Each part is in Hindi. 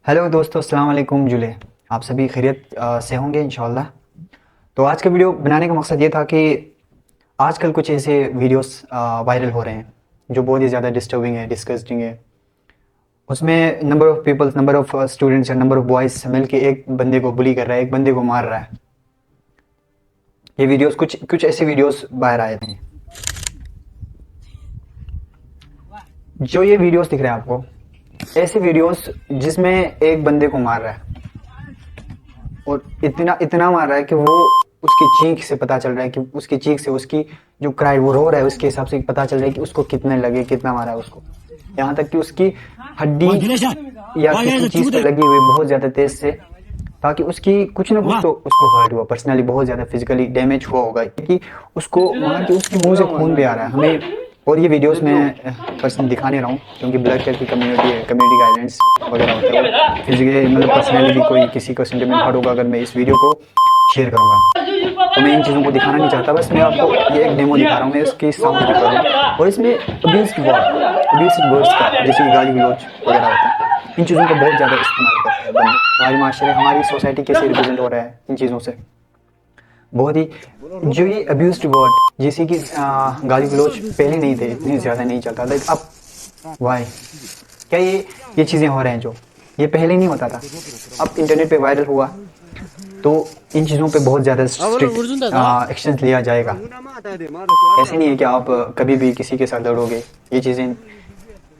हेलो दोस्तों, अस्सलाम वालेकुम जुले। आप सभी खैरियत से होंगे इंशाल्लाह। तो आज का वीडियो बनाने का मकसद ये था कि आजकल कुछ ऐसे वीडियोस वायरल हो रहे हैं जो बहुत ही ज़्यादा डिस्टर्बिंग है, डिस्गस्टिंग है। उसमें number of peoples, number of students या नंबर ऑफ़ बॉयज़ मिल के एक बंदे को बुली कर रहा है, एक बंदे को मार रहा है। ये वीडियोस कुछ कुछ ऐसे वीडियोस बाहर आए थे। जो ये वीडियोस दिख रहे हैं आपको, ऐसे वीडियोस जिसमें एक बंदे को मार रहा है और इतना इतना मार रहा है कि वो उसकी चीख से पता चल रहा है कि उसकी चीख से उसकी जो क्राई वो रो रहा है उसके हिसाब से पता चल रहा है कि उसको कितने लगे, कितना मारा है उसको। यहाँ तक कि उसकी हड्डी या किसी चीज पे लगी हुई बहुत ज्यादा तेज से, ताकि उसकी कुछ ना कुछ तो उसको हर्ट हुआ, पर्सनली बहुत ज्यादा फिजिकली डैमेज हुआ होगा कि उसको वहाँ की उसके मुंह से खून भी आ रहा है हमें। और ये वीडियोस में पर्सनली दिखा नहीं रहा हूँ क्योंकि ब्लड की कम्युनिटी है, कम्युनिटी गाइडेंस वगैरह होता है। फिजिकली मतलब पर्सनली भी कोई किसी को सेंटिमेंट हर्ट होगा अगर मैं इस वीडियो को शेयर करूँगा, तो मैं इन चीज़ों को दिखाना नहीं चाहता। बस मैं आपको ये एक डेमो दिखा रहा हूँ, मैं इसकी साउंड दिखा रहा हूँ और इसमें अब्यूज़ वर्ड्स का जैसे गाली गलौज वगैरह होता है, इन चीज़ों का बहुत ज़्यादा इस्तेमाल करते हैं बंदे। हमारे माशरे, हमारी सोसाइटी कैसे रिप्रेजेंट हो रहा है इन चीज़ों से, बहुत ही जो ये अब्यूज्ड वर्ड जैसे कि गाली गलौज पहले नहीं थे, इतनी ज़्यादा नहीं चलता था। अब वाई क्या ये चीज़ें हो रहे हैं जो ये पहले नहीं होता था, अब इंटरनेट पे वायरल हुआ तो इन चीज़ों पे बहुत ज़्यादा स्ट्रिक्ट एक्शन लिया जाएगा। ऐसे नहीं है कि आप कभी भी किसी के साथ लड़ोगे। ये चीज़ें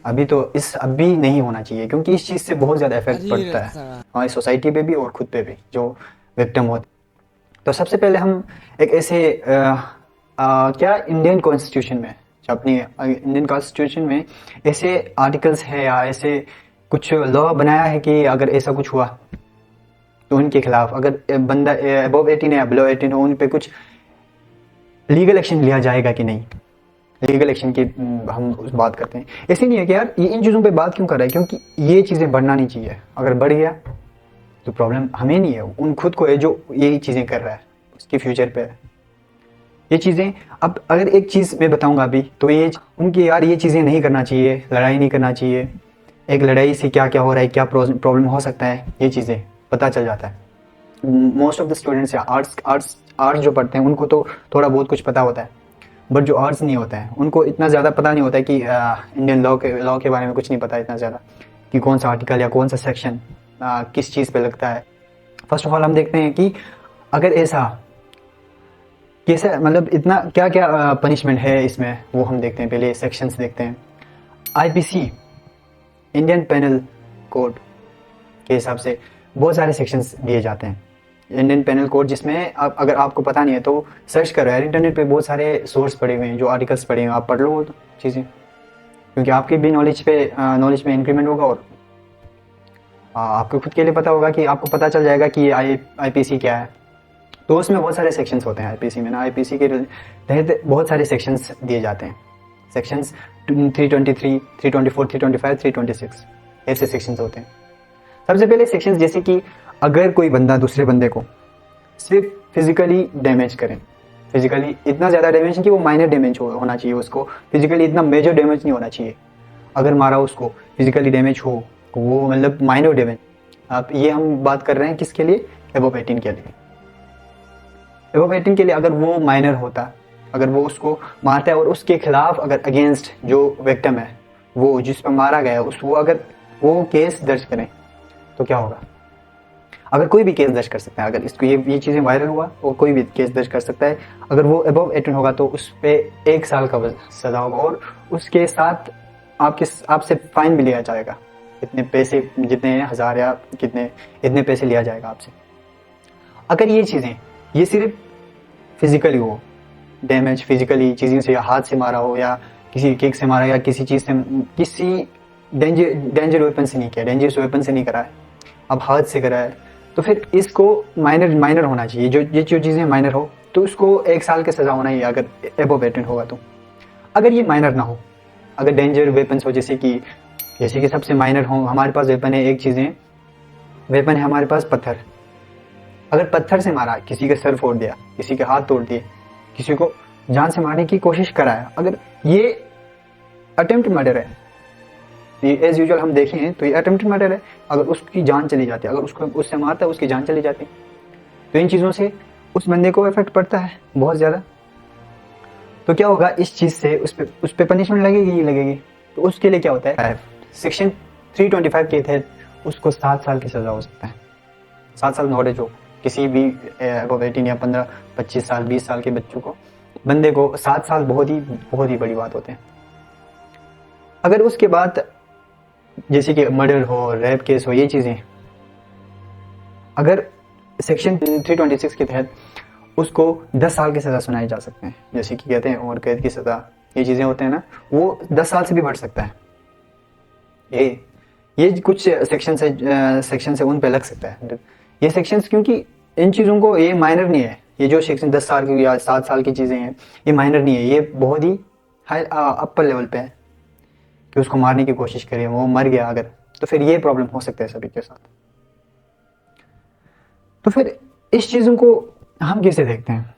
अभी नहीं होना चाहिए क्योंकि इस चीज़ से बहुत ज़्यादा इफेक्ट पड़ता है हमारी सोसाइटी पे भी और खुद पे भी जो विक्टिम होते। तो सबसे पहले हम एक ऐसे क्या इंडियन कॉन्स्टिट्यूशन में, जो अपनी इंडियन कॉन्स्टिट्यूशन में ऐसे आर्टिकल्स है या ऐसे कुछ लॉ बनाया है कि अगर ऐसा कुछ हुआ तो उनके खिलाफ, अगर बंदा अबव 18 है या बिलो 18 हो, उन पे कुछ लीगल एक्शन लिया जाएगा कि नहीं। लीगल एक्शन की हम उस बात करते हैं। ऐसे नहीं है कि यार ये इन चीज़ों पे बात क्यों कर रहा है, क्योंकि ये चीज़ें बढ़ना नहीं चाहिए। अगर बढ़ गया तो प्रॉब्लम हमें नहीं है, उन खुद को है जो यही चीज़ें कर रहा है, उसके फ्यूचर पे है ये चीज़ें। अब अगर एक चीज़ मैं बताऊंगा अभी तो ये उनकी, यार ये चीज़ें नहीं करना चाहिए, लड़ाई नहीं करना चाहिए। एक लड़ाई से क्या क्या हो रहा है, क्या प्रॉब्लम हो सकता है, ये चीज़ें पता चल जाता है। मोस्ट ऑफ द स्टूडेंट्स या आर्ट्स जो पढ़ते हैं उनको तो थोड़ा बहुत कुछ पता होता है, बट जो आर्ट्स नहीं होता है उनको इतना ज़्यादा पता नहीं होता है कि इंडियन लॉ के बारे में कुछ नहीं पता इतना ज़्यादा कि कौन सा आर्टिकल या कौन सा सेक्शन किस चीज़ पे लगता है। फर्स्ट ऑफ ऑल हम देखते हैं कि अगर ऐसा कैसे, मतलब इतना क्या क्या पनिशमेंट है इसमें, वो हम देखते हैं। पहले सेक्शंस देखते हैं। आईपीसी, इंडियन पेनल कोड के हिसाब से बहुत सारे सेक्शंस दिए जाते हैं। इंडियन पेनल कोड, जिसमें अगर आपको पता नहीं है तो सर्च करो यार, इंटरनेट पे बहुत सारे सोर्स पड़े हुए हैं, जो आर्टिकल्स पड़े हुए हैं, आप पढ़ लो तो चीज़ें, क्योंकि आपके भी नॉलेज में इंक्रीमेंट होगा और आपको खुद के लिए पता होगा कि आपको पता चल जाएगा कि आईपीसी क्या है। तो उसमें बहुत सारे सेक्शंस होते हैं आईपीसी में ना। आईपीसी के तहत बहुत सारे सेक्शंस दिए जाते हैं। सेक्शंस 323, 324, 325, 326 ऐसे सेक्शंस होते हैं। सबसे पहले सेक्शंस जैसे कि अगर कोई बंदा दूसरे बंदे को सिर्फ फिजिकली डैमेज करे, फिजिकली इतना ज़्यादा डैमेज कि वो माइनर डैमेज होना चाहिए, उसको फिजिकली इतना मेजर डैमेज नहीं होना चाहिए। अगर मारा उसको फिजिकली डैमेज हो वो मतलब माइनर डैमेज। अब ये हम बात कर रहे हैं किसके लिए, अबव 18 के लिए। अबव 18 के लिए अगर वो माइनर होता, अगर वो उसको मारता है और उसके खिलाफ अगर अगेंस्ट जो विक्टिम है, वो जिस पर मारा गया वो अगर वो केस दर्ज करें तो क्या होगा। अगर कोई भी केस दर्ज कर सकता है, अगर इसको ये चीज़ें वायरल हुआ और कोई भी केस दर्ज कर सकता है। अगर वो अबव 18 होगा तो उस पर 1 साल का सजा होगा और उसके साथ आपसे फाइन भी लिया जाएगा। इतने पैसे, जितने 1000 या कितने, इतने पैसे लिया जाएगा आपसे। अगर ये चीज़ें ये सिर्फ फिजिकली हो डैमेज, फिजिकली चीज़ों से, या हाथ से मारा हो या किसी किक से मारा या किसी चीज़ से, किसी डेंजर वेपन से नहीं किया, डेंजरस वेपन से नहीं करा है, अब हाथ से करा है, तो फिर इसको माइनर होना चाहिए। जो चीज़ें माइनर हो तो उसको 1 साल की सज़ा होना ही, अगर अबव 18 होगा तो। अगर ये माइनर ना हो, अगर डेंजर वेपन्स हो, जैसे कि सबसे माइनर हो, हमारे पास वेपन है, एक चीज़ें वेपन है हमारे पास पत्थर। अगर पत्थर से मारा, किसी के सर फोड़ दिया, किसी के हाथ तोड़ दिए, किसी को जान से मारने की कोशिश कराया, अगर ये अटेम्प्ट मर्डर है ये एज यूजुअल हम देखे हैं तो ये अटेम्प्टेड मर्डर है। अगर उसकी जान चली जाती है, अगर उसको उससे मारता है उसकी जान चली जाती है, तो इन चीज़ों से उस बंदे को इफेक्ट पड़ता है बहुत ज़्यादा। तो क्या होगा, इस चीज़ से उस पे पनिशमेंट लगेगी ही लगेगी। तो उसके लिए क्या होता है, सेक्शन 325 के तहत उसको 7 साल की सज़ा हो सकता है। 7 साल नॉलेज हो किसी भी अबव 18 या 15, 25 साल, 20 साल के बच्चों को, बंदे को 7 साल बहुत ही बड़ी बात होते हैं। अगर उसके बाद जैसे कि मर्डर हो, रेप केस हो, ये चीज़ें, अगर सेक्शन 326 के तहत उसको 10 साल की सज़ा सुनाई जा सकते हैं, जैसे कि कहते हैं उम्र कैद की सज़ा, ये चीज़ें होते हैं ना, वो 10 साल से भी बढ़ सकता है। ये कुछ सेक्शन से उन पे लग सकता है ये सेक्शंस, क्योंकि इन चीज़ों को, ये माइनर नहीं है। ये जो सेक्शन 10 साल की या 7 साल की चीज़ें हैं, ये माइनर नहीं है, ये बहुत ही हाई अपर लेवल पे है कि उसको मारने की कोशिश करें, वो मर गया अगर, तो फिर ये प्रॉब्लम हो सकता है सभी के साथ। तो फिर इस चीज़ों को हम कैसे देखते हैं?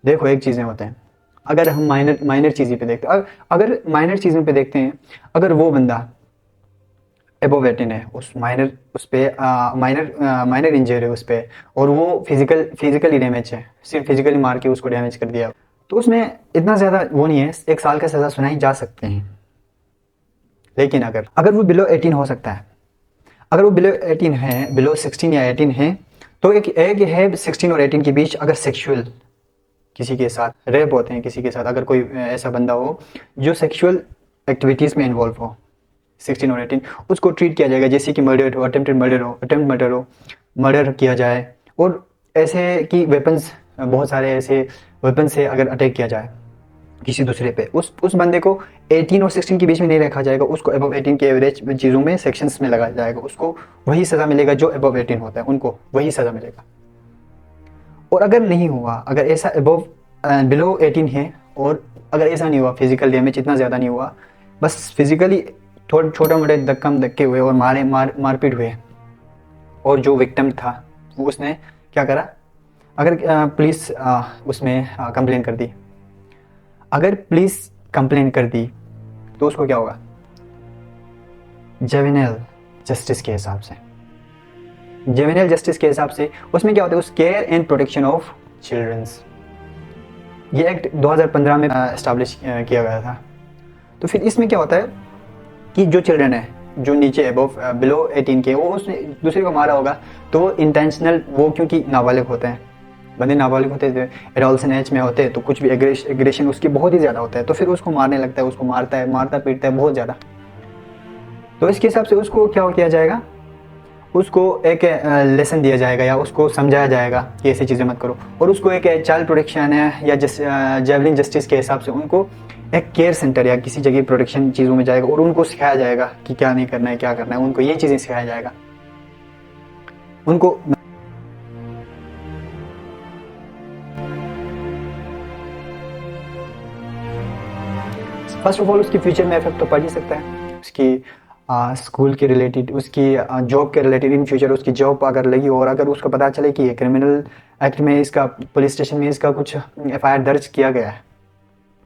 देखो, एक चीज़ें होते हैं, अगर हम माइनर चीज़ें पे देखते हैं, अगर माइनर चीज़ों पे देखते हैं, अगर वो बंदा एबोव 18 है, उस पे माइनर इंजर है उस पे, और वो फिजिकली डैमेज है, सिर्फ फिजिकली मार के उसको डैमेज कर दिया, तो उसमें इतना ज़्यादा वो नहीं है, 1 साल का सज़ा सुनाई जा सकते हैं। लेकिन अगर वो बिलो 18 हो सकता है, अगर वो बिलो 18 है, बिलो 16 या 18 है, तो एक है 16 और 18 के बीच, अगर सेक्सुअल किसी के साथ रेप होते हैं, किसी के साथ अगर कोई ऐसा बंदा हो जो सेक्सुअल एक्टिविटीज़ में इन्वॉल्व हो, 16 और 18, उसको ट्रीट किया जाएगा जैसे कि मर्डर हो, अटेम्प्ट मर्डर हो, मर्डर किया जाए, और ऐसे कि वेपन्स, बहुत सारे ऐसे वेपन से अगर अटैक किया जाए किसी दूसरे पे, उस बंदे को 18 और 16 के बीच में नहीं रखा जाएगा, उसको अबव 18 के एवरेज चीज़ों में, सेक्शंस में लगाया जाएगा, उसको वही सज़ा मिलेगा जो अबव 18 होता है, उनको वही सज़ा मिलेगा। और अगर नहीं हुआ, अगर ऐसा बिलो 18 है, और अगर ऐसा नहीं हुआ, फिजिकल डैमेज इतना ज़्यादा नहीं हुआ, बस फिजिकली थोड़ा छोटा मोटे धक्के हुए और मारपीट हुए, और जो विक्टिम था वो उसने क्या करा, अगर पुलिस उसमें कंप्लेन कर दी, अगर पुलिस कंप्लेन कर दी, तो उसको क्या होगा, जुवेनाइल जस्टिस के हिसाब से, जुवेनाइल जस्टिस के हिसाब से उसमें क्या होता है, उस care and protection of childrens, ये एक्ट 2015 में एस्टैब्लिश किया गया था। तो फिर इसमें क्या होता है कि जो चिल्ड्रन है, जो नीचे बिलो 18 के, वो उसने दूसरे को मारा होगा, तो इंटेंशनल, वो क्योंकि नाबालिग होते हैं, बंदे नाबालिग होते थे, एडोलसेंट एज में होते हैं, तो कुछ भी एग्रेशन उसकी बहुत ही ज़्यादा होता है, तो फिर उसको मारने लगता है, उसको मारता पीटता है बहुत ज़्यादा। तो इसके हिसाब से उसको क्या किया जाएगा, उसको एक लेसन दिया जाएगा, या उसको समझाया जाएगा कि ऐसी चीज़ें मत करो, और उसको एक चाइल्ड प्रोटेक्शन है या जेवलिन जस्टिस के हिसाब से उनको एक केयर सेंटर या किसी जगह प्रोटेक्शन चीज़ों में जाएगा, और उनको सिखाया जाएगा कि क्या नहीं करना है, क्या करना है, उनको ये चीज़ें सिखाया जाएगा। उनको फर्स्ट ऑफ ऑल उसकी फ्यूचर में इफेक्ट तो पड़ ही सकता है, उसकी स्कूल के रिलेटेड, उसकी जॉब के रिलेटेड, इन फ्यूचर उसकी जॉब अगर लगी, और अगर उसको पता चले कि क्रिमिनल एक्ट में इसका, पुलिस स्टेशन में इसका कुछ FIR दर्ज किया गया है,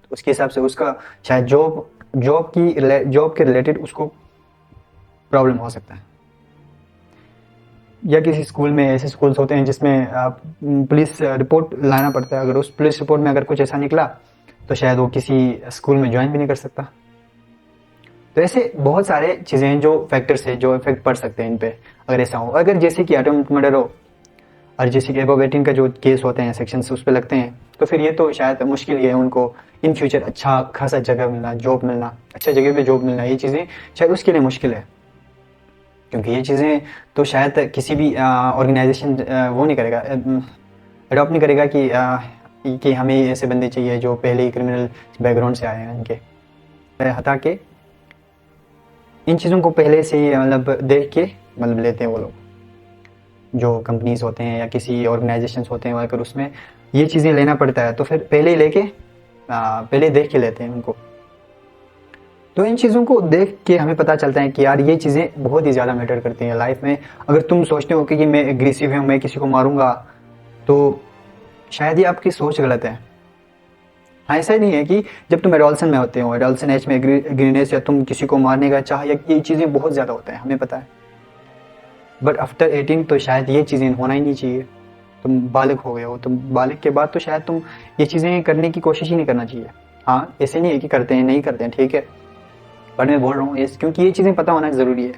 तो उसके हिसाब से उसका शायद जॉब के रिलेटेड उसको प्रॉब्लम हो सकता है। या किसी स्कूल में, ऐसे स्कूल्स होते हैं जिसमें पुलिस रिपोर्ट लाना पड़ता है, अगर उस पुलिस रिपोर्ट में अगर कुछ ऐसा निकला, तो शायद वो किसी स्कूल में ज्वाइन भी नहीं कर सकता। तो ऐसे बहुत सारे चीज़ें हैं, जो फैक्टर्स है, जो इफेक्ट पड़ सकते हैं इन पे अगर ऐसा हो। अगर जैसे कि अटेम्प्ट मर्डर हो, और जैसे कि अबव 18 का जो केस होते हैं, सेक्शंस उस पर लगते हैं, तो फिर ये तो शायद मुश्किल ही है उनको इन फ्यूचर अच्छा खासा जगह मिलना, जॉब मिलना, अच्छा जगह पे जॉब मिलना, ये चीज़ें शायद उसके लिए मुश्किल है, क्योंकि ये चीज़ें तो शायद किसी भी ऑर्गेनाइजेशन वो नहीं करेगा, अडॉप्ट नहीं करेगा कि हमें ऐसे बंदे चाहिए जो पहले ही क्रिमिनल बैकग्राउंड से आए हैं, इनके हटा के इन चीज़ों को पहले से ही मतलब देख के मतलब लेते हैं वो लोग, जो कंपनीज होते हैं या किसी ऑर्गेनाइजेशंस होते हैं, अगर उसमें ये चीज़ें लेना पड़ता है, तो फिर पहले ही लेके पहले देख के लेते हैं उनको। तो इन चीज़ों को देख के हमें पता चलता है कि यार ये चीज़ें बहुत ही ज़्यादा मैटर करती हैं लाइफ में। अगर तुम सोचते हो कि मैं एग्रेसिव हूँ, मैं किसी को मारूंगा, तो शायद ही आपकी सोच गलत है। हाँ, ऐसा नहीं है कि जब तुम एडोलसन में होते हो, एडोलसन एज में ग्रीनेस या तुम किसी को मारने का चाह, या ये चीज़ें बहुत ज़्यादा होता है, हमें पता है। बट आफ्टर 18 तो शायद ये चीज़ें होना ही नहीं चाहिए। तुम बालिग हो गए हो, तुम बालिग के बाद तो शायद तुम ये चीज़ें करने की कोशिश ही नहीं करना चाहिए। हाँ, ऐसे नहीं है कि करते हैं, नहीं करते हैं, ठीक है, बट मैं बोल रहा हूँ क्योंकि ये चीज़ें पता होना ज़रूरी है।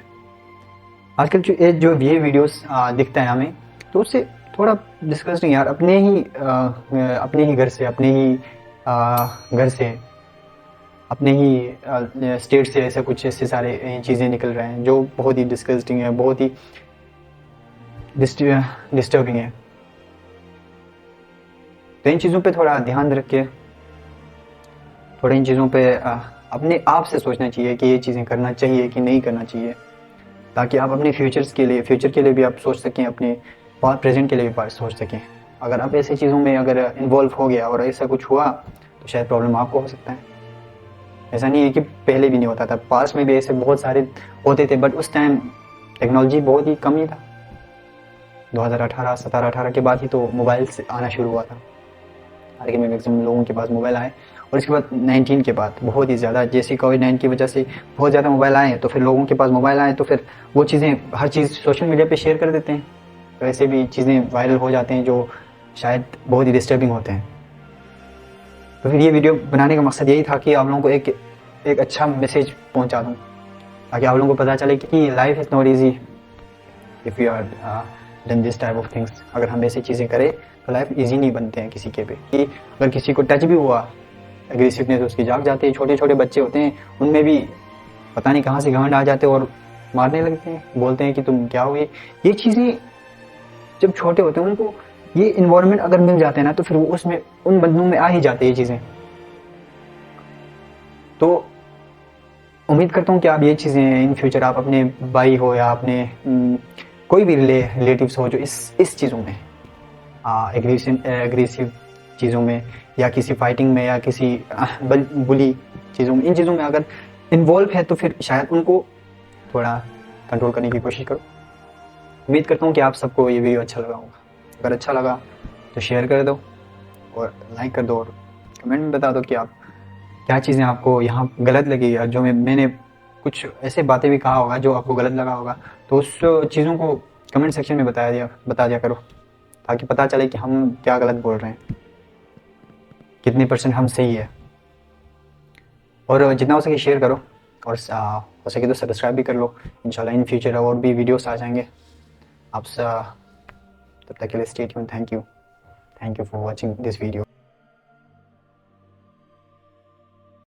आजकल जो ये वीडियोस दिखता है हमें, तो उससे थोड़ा डिस्कस्टिंग यार, अपने ही घर से, घर से, अपने ही स्टेट से ऐसे सारे चीज़ें निकल रहे हैं जो बहुत ही डिस्कस्टिंग है, बहुत ही डिस्टर्बिंग है। तो इन चीज़ों पे थोड़ा ध्यान रखिए, थोड़ा इन चीज़ों पे अपने आप से सोचना चाहिए कि ये चीज़ें करना चाहिए कि नहीं करना चाहिए, ताकि आप अपने फ्यूचर के लिए भी आप सोच सकें, अपने प्रेजेंट के लिए भी सोच सकें। अगर आप ऐसी चीज़ों में अगर इन्वॉल्व हो गया और ऐसा कुछ हुआ तो शायद प्रॉब्लम आपको हो सकता है। ऐसा नहीं है कि पहले भी नहीं होता था, पास में भी ऐसे बहुत सारे होते थे, बट उस टाइम टेक्नोलॉजी बहुत ही कम ही था। 2017-18 के बाद ही तो मोबाइल से आना शुरू हुआ था, हाल के में मैक्सिमम लोगों के पास मोबाइल आए। और इसके बाद 19 के बाद बहुत ही ज़्यादा, जैसे कोविड-19 की वजह से बहुत ज़्यादा मोबाइल आए, तो फिर लोगों के पास मोबाइल आए, तो फिर वो चीज़ें, हर चीज़ सोशल मीडिया पे शेयर कर देते हैं, तो ऐसे भी चीज़ें वायरल हो जाते हैं जो शायद बहुत ही डिस्टर्बिंग होते हैं। तो फिर ये वीडियो बनाने का मकसद यही था कि आप लोगों को एक अच्छा मैसेज पहुंचा दूं, ताकि आप लोगों को पता चले कि life is not easy if you are done this type of things. अगर हम ऐसी चीज़ें करें तो लाइफ ईजी नहीं बनते हैं किसी के पे, कि अगर किसी को टच भी हुआ, एग्रेसिवनेस उसकी जाग जाती है। छोटे छोटे बच्चे होते हैं, उनमें भी पता नहीं कहाँ से घमंड आ जाते हैं और मारने लगते हैं, बोलते हैं कि तुम क्या हो। ये चीज़ें जब छोटे होते हैं, उनको ये इन्वायरमेंट अगर मिल जाते हैं ना, तो फिर वो उसमें, उन बंदों में आ ही जाते हैं ये चीज़ें। तो उम्मीद करता हूँ कि आप ये चीज़ें इन फ्यूचर, आप अपने भाई हो या अपने कोई भी रिलेटिव्स हो जो इस चीज़ों में एग्रेसिव चीज़ों में, या किसी फाइटिंग में, या किसी बुली चीज़ों में, इन चीज़ों में अगर इन्वॉल्व है, तो फिर शायद उनको थोड़ा कंट्रोल करने की कोशिश करो। उम्मीद करता हूँ कि आप सबको ये वीडियो अच्छा लगा होगा। अगर अच्छा लगा तो शेयर कर दो और लाइक कर दो, और कमेंट में बता दो कि आप क्या चीज़ें आपको यहाँ गलत लगी, या जो मैंने कुछ ऐसे बातें भी कहा होगा जो आपको गलत लगा होगा, तो उस चीज़ों को कमेंट सेक्शन में बता दिया करो, ताकि पता चले कि हम क्या गलत बोल रहे हैं, कितने % हम सही है। और जितना हो सके शेयर करो, और हो सके तो सब्सक्राइब भी कर लो। इंशाल्लाह इन फ्यूचर और भी वीडियोस आ जाएंगे। आप तब तक के लिए stay tuned. Thank you for watching this video.